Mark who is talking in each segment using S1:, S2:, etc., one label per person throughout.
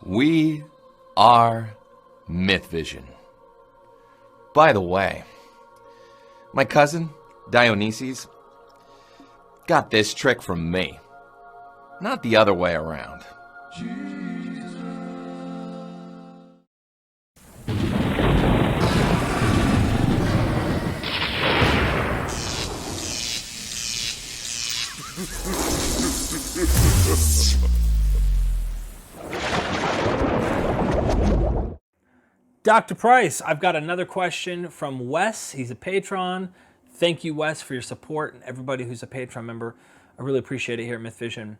S1: We are MythVision. By the way, my cousin, Dionysus, got this trick from me, not the other way around.
S2: Dr. Price, I've got another question from Wes. He's a patron. Thank you, Wes, for your support, and everybody who's a patron member. I really appreciate it here at MythVision.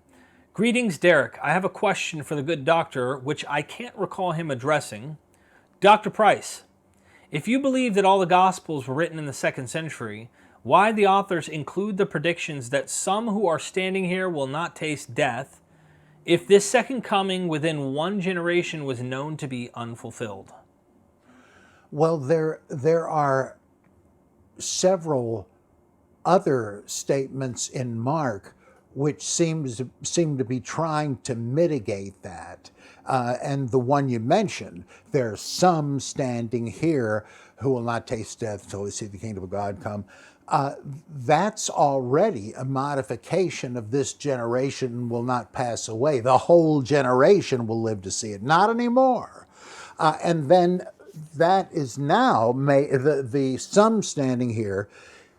S2: Greetings, Derek. I have a question for the good doctor, which I can't recall him addressing. Dr. Price, if you believe that all the Gospels were written in the 2nd century, why the authors include the predictions that some who are standing here will not taste death if this second coming within one generation was known to be unfulfilled?
S3: Well, there are several other statements in Mark which seem to be trying to mitigate that. And the one you mentioned, there are some standing here who will not taste death until they see the kingdom of God come. That's already a modification of this generation will not pass away. The whole generation will live to see it. Not anymore. And then that is now made, the some standing here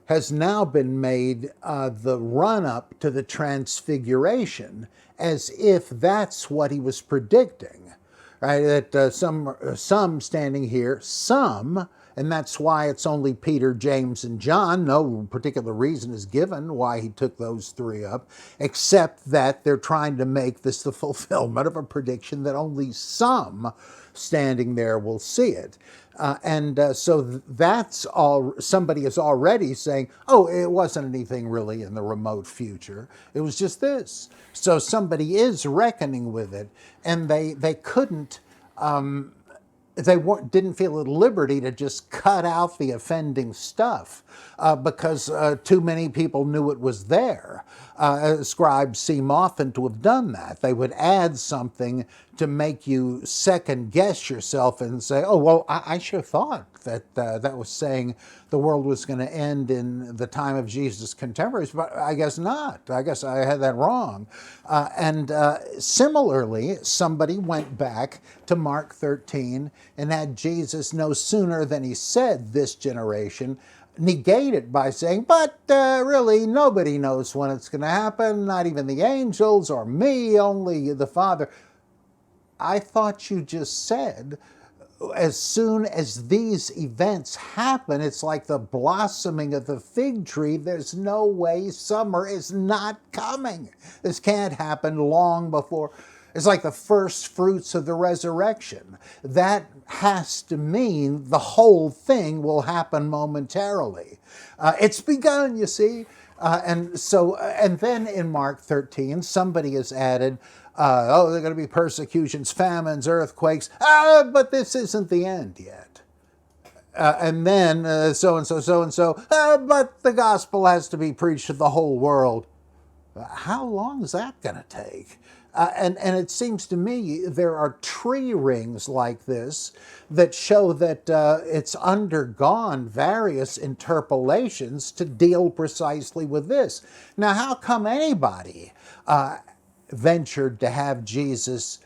S3: has now been made the run-up to the Transfiguration, as if that's what he was predicting, right? That some standing here, some, and that's why it's only Peter, James, and John. No particular reason is given why he took those three up, except that they're trying to make this the fulfillment of a prediction that only some standing there will see it. So that's all. Somebody is already saying, oh, it wasn't anything really in the remote future. It was just this. So somebody is reckoning with it, and they couldn't, didn't feel at liberty to just cut out the offending stuff because too many people knew it was there. Scribes seem often to have done that. They would add something to make you second guess yourself and say, oh, well, I sure thought that that was saying the world was going to end in the time of Jesus' contemporaries, but I guess not. I guess I had that wrong. Similarly, somebody went back to Mark 13 and had Jesus no sooner than he said this generation negate it by saying, but really nobody knows when it's going to happen, not even the angels or me, only the Father. I thought you just said, as soon as these events happen, it's like the blossoming of the fig tree. There's no way summer is not coming. This can't happen long before. It's like the first fruits of the resurrection. That has to mean the whole thing will happen momentarily. It's begun, you see. And then in Mark 13, somebody has added, there are going to be persecutions, famines, earthquakes, but this isn't the end yet. And then so-and-so, but the gospel has to be preached to the whole world. How long is that going to take? And it seems to me there are tree rings like this that show that it's undergone various interpolations to deal precisely with this. Now, how come anybody ventured to have Jesus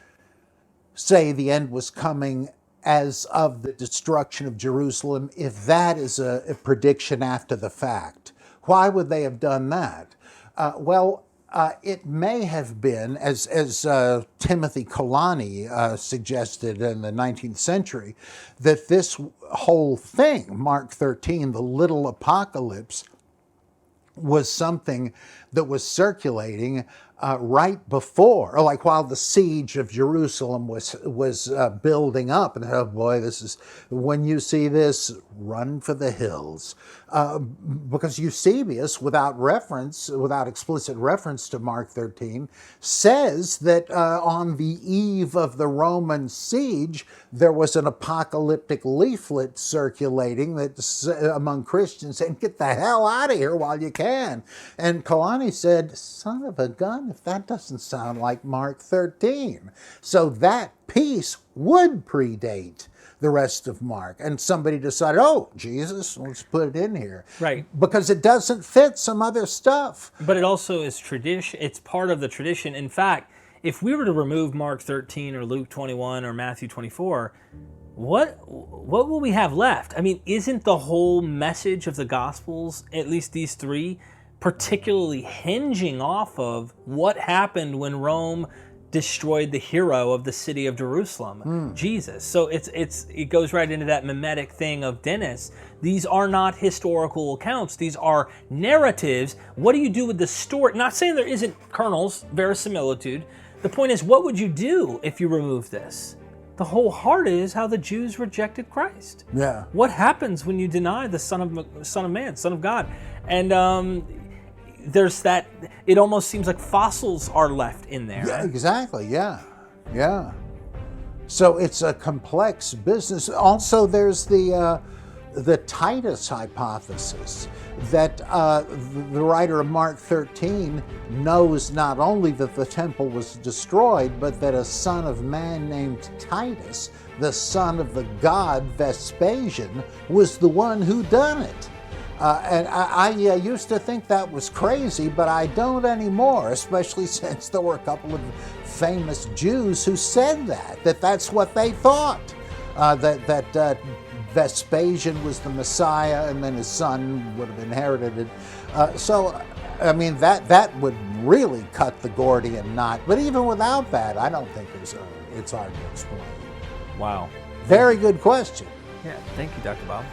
S3: say the end was coming as of the destruction of Jerusalem if that is a prediction after the fact? Why would they have done that? It may have been, as Timothy Kalani suggested in the 19th century, that this whole thing, Mark 13, the little apocalypse, was something that was circulating right before, or like while the siege of Jerusalem was building up. And oh boy, this is, when you see this, run for the hills. Because Eusebius, without explicit reference to Mark 13, says that on the eve of the Roman siege, there was an apocalyptic leaflet circulating that among Christians saying, get the hell out of here while you can. can. And Kalani said, son of a gun, if that doesn't sound like Mark 13. So that piece would predate the rest of Mark. And somebody decided, oh, Jesus, let's put it in here.
S2: Right.
S3: Because it doesn't fit some other stuff.
S2: But it also is tradition. It's part of the tradition. In fact, if we were to remove Mark 13 or Luke 21 or Matthew 24, what will we have left? I mean, isn't the whole message of the Gospels, at least these three, particularly hinging off of what happened when Rome destroyed the hero of the city of Jerusalem, Jesus? So it goes right into that mimetic thing of Dennis. These are not historical accounts. These are narratives. What do you do with the story? Not saying there isn't kernels, verisimilitude. The point is, what would you do if you remove this? The whole heart is how the Jews rejected Christ.
S3: Yeah.
S2: What happens when you deny the Son of Man, Son of God? And there's that. It almost seems like fossils are left in there.
S3: Yeah, exactly. Yeah. So it's a complex business. Also, there's the Titus hypothesis that the writer of Mark 13 knows not only that the temple was destroyed, but that a son of man named Titus, the son of the god Vespasian, was the one who done it. And I used to think that was crazy, but I don't anymore, especially since there were a couple of famous Jews who said that that's what they thought, that Vespasian was the Messiah, and then his son would have inherited it. So, I mean, that would really cut the Gordian knot. But even without that, I don't think it's hard to explain.
S2: Wow.
S3: Very good question.
S2: Yeah, thank you, Dr. Bob.